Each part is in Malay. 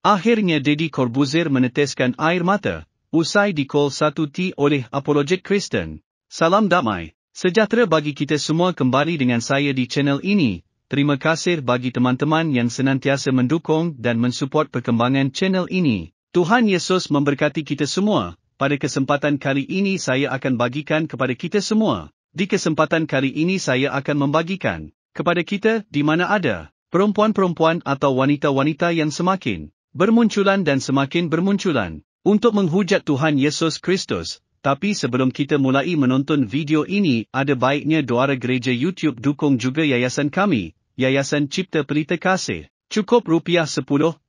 Akhirnya Deddy Corbuzier meneteskan air mata, usai di-call 1T oleh apologet Kristen. Salam damai, sejahtera bagi kita semua kembali dengan saya di channel ini. Terima kasih bagi teman-teman yang senantiasa mendukung dan mensupport perkembangan channel ini. Tuhan Yesus memberkati kita semua. Pada kesempatan kali ini saya akan bagikan kepada kita semua. Di kesempatan kali ini saya akan membagikan kepada kita di mana ada perempuan-perempuan atau wanita-wanita yang semakin bermunculan dan semakin bermunculan untuk menghujat Tuhan Yesus Kristus. Tapi sebelum kita mulai menonton video ini, ada baiknya Doara Gereja YouTube dukung juga yayasan kami, Yayasan Cipta Pelita Kasih. Cukup Rupiah 10,000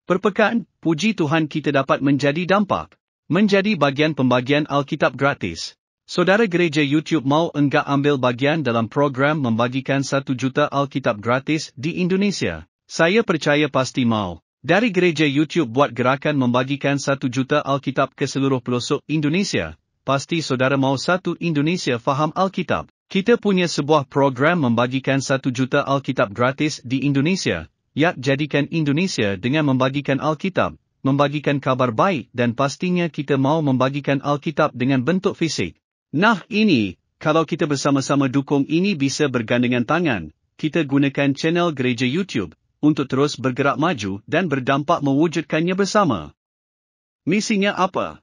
per pekan. Puji Tuhan kita dapat menjadi dampak, menjadi bagian pembagian Alkitab gratis. Saudara Gereja YouTube mau enggak ambil bagian dalam program membagikan 1 juta Alkitab gratis di Indonesia? Saya percaya pasti mau. Dari Gereja YouTube buat gerakan membagikan 1 juta Alkitab ke seluruh pelosok Indonesia. Pasti saudara mau satu Indonesia faham Alkitab. Kita punya sebuah program membagikan 1 juta Alkitab gratis di Indonesia. Yak jadikan Indonesia dengan membagikan Alkitab, membagikan kabar baik dan pastinya kita mau membagikan Alkitab dengan bentuk fisik. Nah ini, kalau kita bersama-sama dukung ini bisa bergandengan tangan, kita gunakan channel Gereja YouTube untuk terus bergerak maju dan berdampak mewujudkannya bersama. Misinya apa?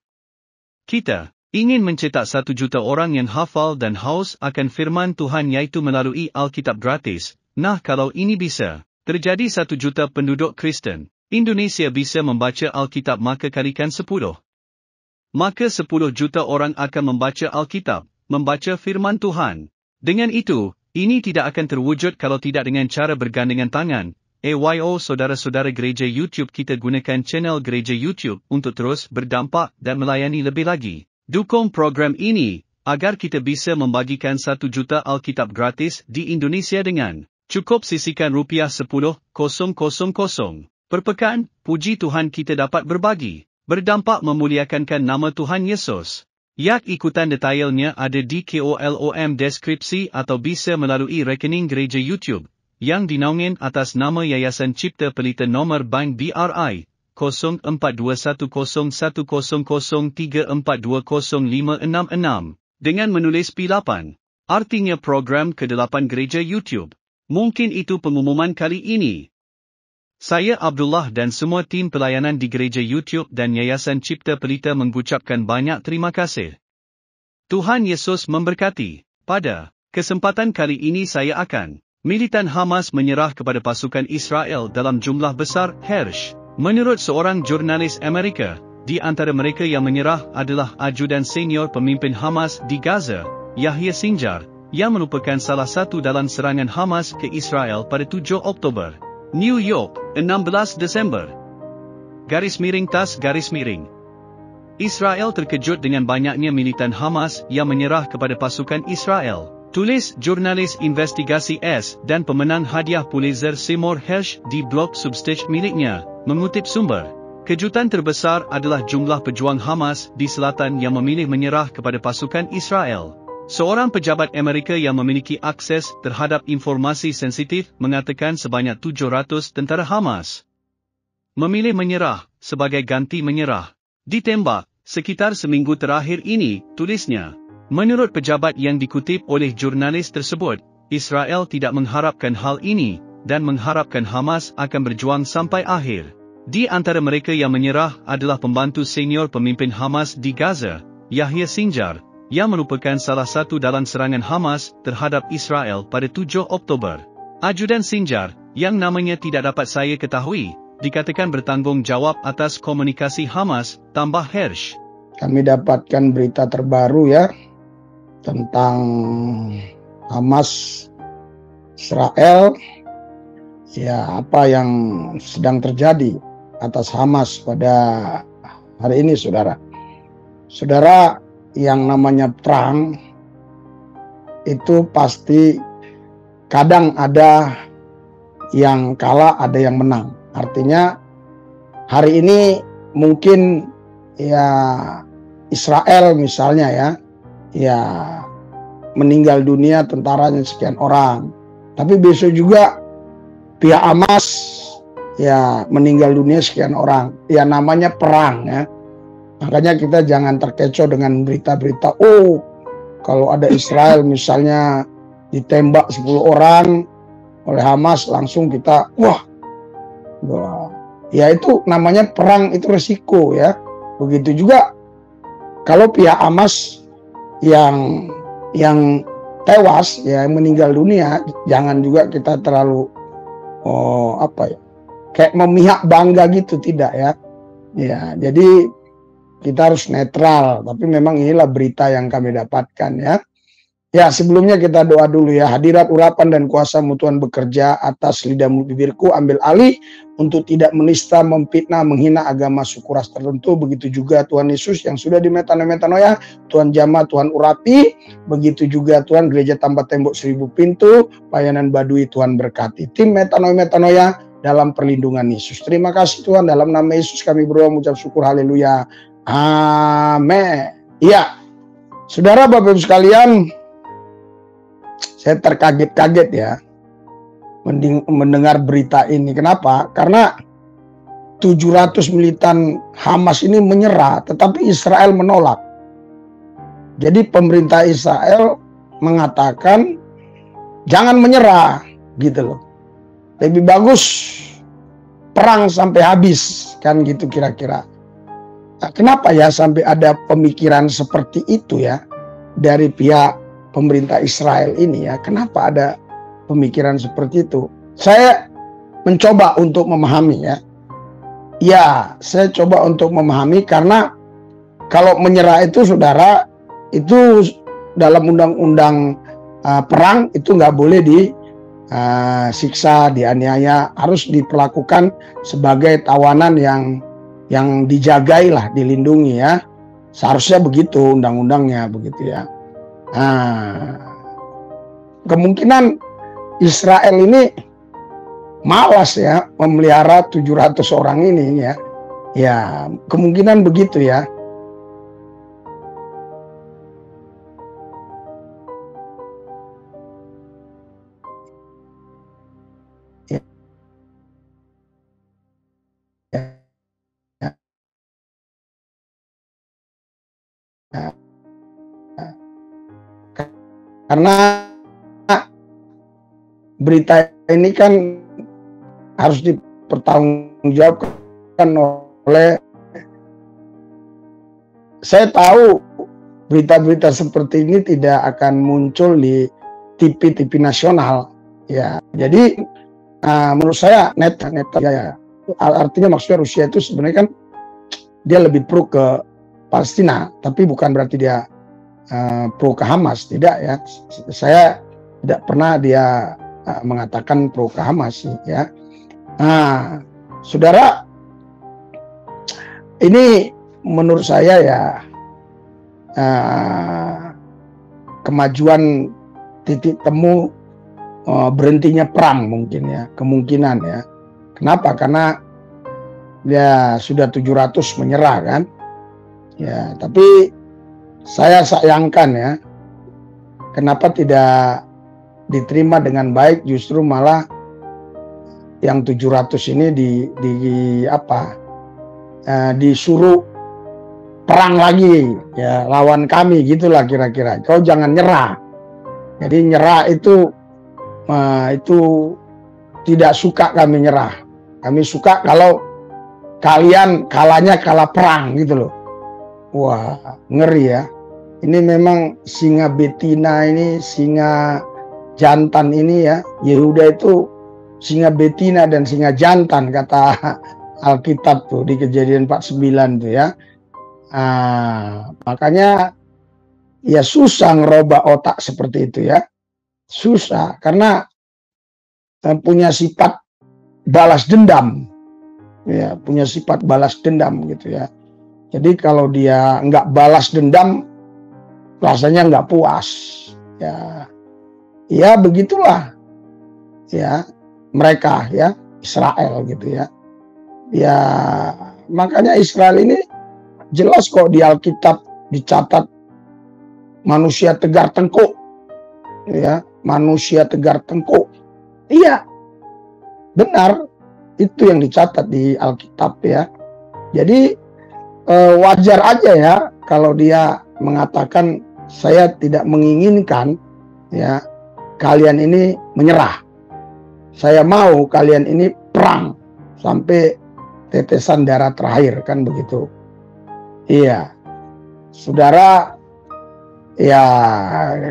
Kita ingin mencetak 1 juta orang yang hafal dan haus akan firman Tuhan yaitu melalui Alkitab gratis. Nah kalau ini bisa terjadi 1 juta penduduk Kristen Indonesia bisa membaca Alkitab maka kalikan 10. Maka 10 juta orang akan membaca Alkitab, membaca firman Tuhan. Dengan itu, ini tidak akan terwujud kalau tidak dengan cara bergandengan tangan. Saudara-saudara Gereja YouTube kita gunakan channel Gereja YouTube untuk terus berdampak dan melayani lebih lagi. Dukung program ini, agar kita bisa membagikan 1 juta Alkitab gratis di Indonesia dengan cukup sisihkan Rupiah 10,000 per pekan. Puji Tuhan kita dapat berbagi, berdampak memuliakan nama Tuhan Yesus. Yak ikutan detailnya ada di kolom deskripsi atau bisa melalui rekening Gereja YouTube yang dinaungin atas nama Yayasan Cipta Pelita nomor bank BRI 04210034205666 dengan menulis P8. Artinya program ke-8 Gereja YouTube. Mungkin itu pengumuman kali ini. Saya Abdullah dan semua tim pelayanan di Gereja YouTube dan Yayasan Cipta Pelita mengucapkan banyak terima kasih. Tuhan Yesus memberkati. Pada kesempatan kali ini saya akan militan Hamas menyerah kepada pasukan Israel dalam jumlah besar. Hersh. Menurut seorang jurnalis Amerika, di antara mereka yang menyerah adalah ajudan senior pemimpin Hamas di Gaza, Yahya Sinjar, yang merupakan salah satu dalam serangan Hamas ke Israel pada 7 Oktober. New York, 16 Desember. _tas_. Israel terkejut dengan banyaknya militan Hamas yang menyerah kepada pasukan Israel. Tulis jurnalis investigasi S dan pemenang hadiah Pulitzer Seymour Hersh di blog Substack miliknya, mengutip sumber. Kejutan terbesar adalah jumlah pejuang Hamas di selatan yang memilih menyerah kepada pasukan Israel. Seorang pejabat Amerika yang memiliki akses terhadap informasi sensitif mengatakan sebanyak 700 tentara Hamas memilih menyerah sebagai ganti menyerah. Ditembak sekitar seminggu terakhir ini, tulisnya. Menurut pejabat yang dikutip oleh jurnalis tersebut, Israel tidak mengharapkan hal ini, dan mengharapkan Hamas akan berjuang sampai akhir. Di antara mereka yang menyerah adalah pembantu senior pemimpin Hamas di Gaza, Yahya Sinjar, yang merupakan salah satu dalam serangan Hamas terhadap Israel pada 7 Oktober. Ajudan Sinjar, yang namanya tidak dapat saya ketahui, dikatakan bertanggung jawab atas komunikasi Hamas, tambah Hersh. Kami dapatkan berita terbaru ya, tentang Hamas Israel, ya apa yang sedang terjadi atas Hamas pada hari ini, saudara. Saudara, yang namanya perang itu pasti kadang ada yang kalah, ada yang menang. Artinya hari ini mungkin ya Israel misalnya ya meninggal dunia tentaranya sekian orang. Tapi besok juga pihak Hamas ya meninggal dunia sekian orang. Ya namanya perang ya. Makanya kita jangan terkecoh dengan berita-berita, oh kalau ada Israel misalnya ditembak 10 orang oleh Hamas, langsung kita wah. Ya itu namanya perang, itu resiko ya. Begitu juga kalau pihak Hamas yang tewas ya, meninggal dunia, jangan juga kita terlalu kayak memihak bangga gitu, tidak ya. Ya, jadi kita harus netral, tapi memang inilah berita yang kami dapatkan ya. Ya, sebelumnya kita doa dulu ya. Hadirat urapan dan kuasa-Mu Tuhan bekerja atas lidah bibirku, ambil alih untuk tidak menista, memfitnah, menghina agama suku ras tertentu. Begitu juga Tuhan Yesus yang sudah di metanoia, Tuhan jamah, Tuhan urapi. Begitu juga Tuhan gereja tanpa tembok 1000 pintu, pelayanan Badui Tuhan berkati. Tim metanoia dalam perlindungan Yesus. Terima kasih Tuhan, dalam nama Yesus kami berdoa mengucap syukur, haleluya. Amin. Iya, saudara Bapak Ibu sekalian, saya terkaget-kaget ya mendengar berita ini. Kenapa? Karena 700 militan Hamas ini menyerah, tetapi Israel menolak. Jadi pemerintah Israel mengatakan jangan menyerah gitu loh. Lebih bagus perang sampai habis, kan gitu kira-kira. Nah, kenapa ya sampai ada pemikiran seperti itu ya dari pihak pemerintah Israel ini ya? Kenapa ada pemikiran seperti itu? Saya mencoba untuk memahami ya. Ya, saya coba untuk memahami, karena kalau menyerah itu saudara, itu dalam undang-undang perang itu nggak boleh disiksa, dianiaya, harus diperlakukan sebagai tawanan yang dijagai lah, dilindungi ya. Seharusnya begitu undang-undangnya, begitu ya. Nah, kemungkinan Israel ini malas ya memelihara 700 orang ini ya. Ya, kemungkinan begitu ya. Karena berita ini kan harus dipertanggungjawabkan oleh, saya tahu berita-berita seperti ini tidak akan muncul di TV-TV nasional ya. Jadi menurut saya ya, artinya maksudnya Rusia itu sebenarnya kan dia lebih pro ke Palestina, tapi bukan berarti dia pro ke Hamas, tidak ya. Saya tidak pernah dia mengatakan pro ke Hamas ya. Nah, saudara, ini menurut saya ya kemajuan titik temu berhentinya perang mungkin ya, kemungkinan ya. Kenapa? Karena ya sudah 700 menyerah kan ya. Tapi saya sayangkan ya, kenapa tidak diterima dengan baik, justru malah yang 700 ini disuruh perang lagi ya, lawan kami gitulah kira-kira. Kau jangan nyerah. Jadi nyerah itu tidak suka kami nyerah. Kami suka kalau kalian kalahnya kalah perang gitu loh. Wah, ngeri ya. Ini memang singa betina ini, singa jantan ini ya. Yehuda itu singa betina dan singa jantan, kata Alkitab tuh di Kejadian 49 tuh ya. Makanya ya susah ngerubah otak seperti itu ya. Susah, karena punya sifat balas dendam. Ya, punya sifat balas dendam gitu ya. Jadi kalau dia nggak balas dendam, rasanya nggak puas. Ya begitulah. Ya, mereka ya, Israel gitu ya. Ya, makanya Israel ini jelas kok di Alkitab dicatat manusia tegar tengkuk. Ya, manusia tegar tengkuk. Iya, benar. Itu yang dicatat di Alkitab ya. Jadi wajar aja ya kalau dia mengatakan saya tidak menginginkan ya kalian ini menyerah. Saya mau kalian ini perang sampai tetesan darah terakhir, kan begitu. Iya. Saudara, ya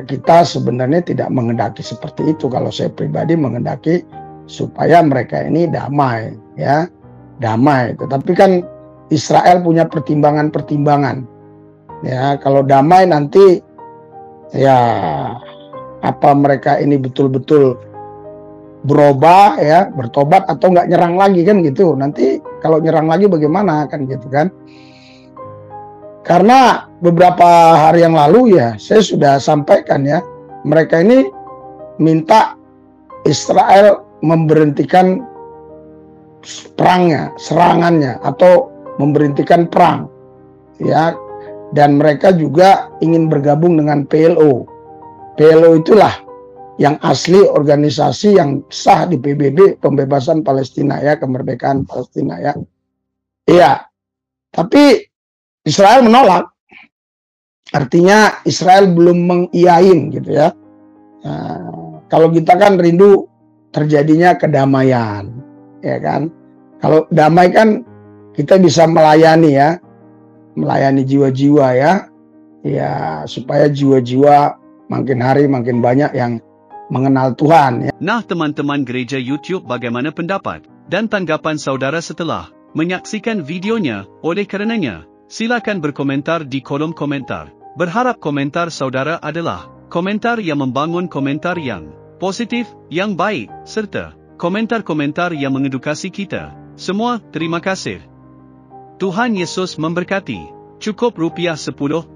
kita sebenarnya tidak menghendaki seperti itu. Kalau saya pribadi menghendaki supaya mereka ini damai ya. Damai. Tetapi kan Israel punya pertimbangan-pertimbangan. Ya, kalau damai nanti ya apa mereka ini betul-betul berubah ya, bertobat atau nggak nyerang lagi kan gitu. Nanti kalau nyerang lagi bagaimana kan gitu kan. Karena beberapa hari yang lalu ya saya sudah sampaikan ya, mereka ini minta Israel memberhentikan perangnya, serangannya atau memberhentikan perang ya, dan mereka juga ingin bergabung dengan PLO. PLO itulah yang asli organisasi yang sah di PBB, pembebasan Palestina ya, kemerdekaan Palestina ya. Iya. Tapi Israel menolak. Artinya Israel belum mengiyain gitu ya. Nah, kalau kita kan rindu terjadinya kedamaian, ya kan. Kalau damai kan kita bisa melayani ya, melayani jiwa-jiwa ya, ya supaya jiwa-jiwa makin hari makin banyak yang mengenal Tuhan ya. Nah teman-teman gereja YouTube, bagaimana pendapat dan tanggapan saudara setelah menyaksikan videonya? Oleh karenanya, silakan berkomentar di kolom komentar. Berharap komentar saudara adalah komentar yang membangun, komentar yang positif, yang baik, serta komentar-komentar yang mengedukasi kita semua. Terima kasih. Tuhan Yesus memberkati. Cukup rupiah 10,000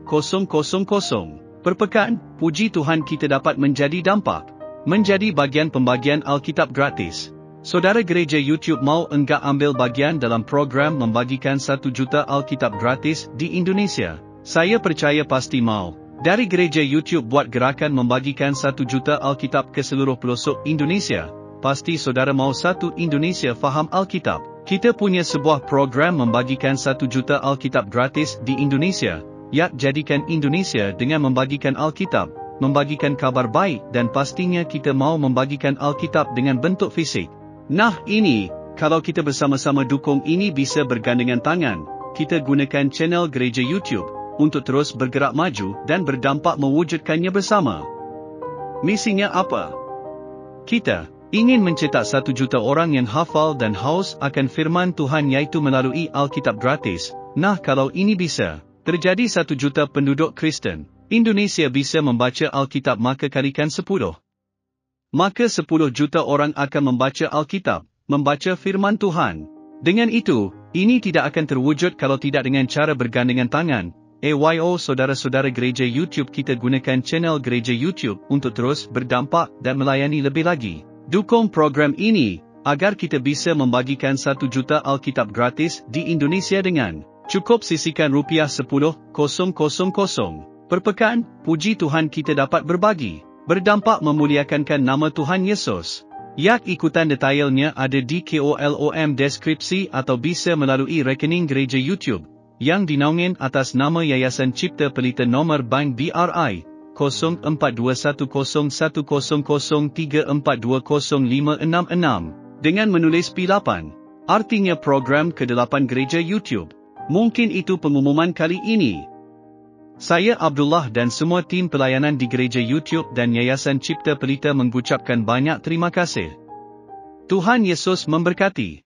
per pekan. Puji Tuhan kita dapat menjadi dampak, menjadi bagian pembagian Alkitab gratis. Saudara gereja YouTube mau enggak ambil bagian dalam program membagikan 1 juta Alkitab gratis di Indonesia? Saya percaya pasti mau. Dari gereja YouTube buat gerakan membagikan 1 juta Alkitab ke seluruh pelosok Indonesia. Pasti saudara mau satu Indonesia faham Alkitab. Kita punya sebuah program membagikan 1 juta Alkitab gratis di Indonesia. Ya, jadikan Indonesia dengan membagikan Alkitab, membagikan kabar baik, dan pastinya kita mau membagikan Alkitab dengan bentuk fisik. Nah ini, kalau kita bersama-sama dukung ini bisa bergandengan tangan. Kita gunakan channel gereja YouTube untuk terus bergerak maju dan berdampak mewujudkannya bersama. Misinya apa? Kita ingin mencetak 1 juta orang yang hafal dan haus akan firman Tuhan, yaitu melalui Alkitab gratis. Nah kalau ini bisa terjadi, 1 juta penduduk Kristen Indonesia bisa membaca Alkitab, maka kalikan 10. Maka 10 juta orang akan membaca Alkitab, membaca firman Tuhan. Dengan itu, ini tidak akan terwujud kalau tidak dengan cara bergandengan tangan. Saudara-saudara gereja YouTube, kita gunakan channel gereja YouTube untuk terus berdampak dan melayani lebih lagi. Dukung program ini agar kita bisa membagikan 1 juta Alkitab gratis di Indonesia dengan cukup sisihkan rupiah 10,000 per pekan. Puji Tuhan kita dapat berbagi, berdampak, memuliakan nama Tuhan Yesus. Yak ikutan detailnya ada di kolom deskripsi atau bisa melalui rekening gereja YouTube yang dinaungin atas nama Yayasan Cipta Pelita, nomor bank BRI 04210034205666 dengan menulis P8. Artinya program ke-8 gereja YouTube. Mungkin itu pengumuman kali ini. Saya Abdullah dan semua tim pelayanan di gereja YouTube dan Yayasan Cipta Pelita mengucapkan banyak terima kasih. Tuhan Yesus memberkati.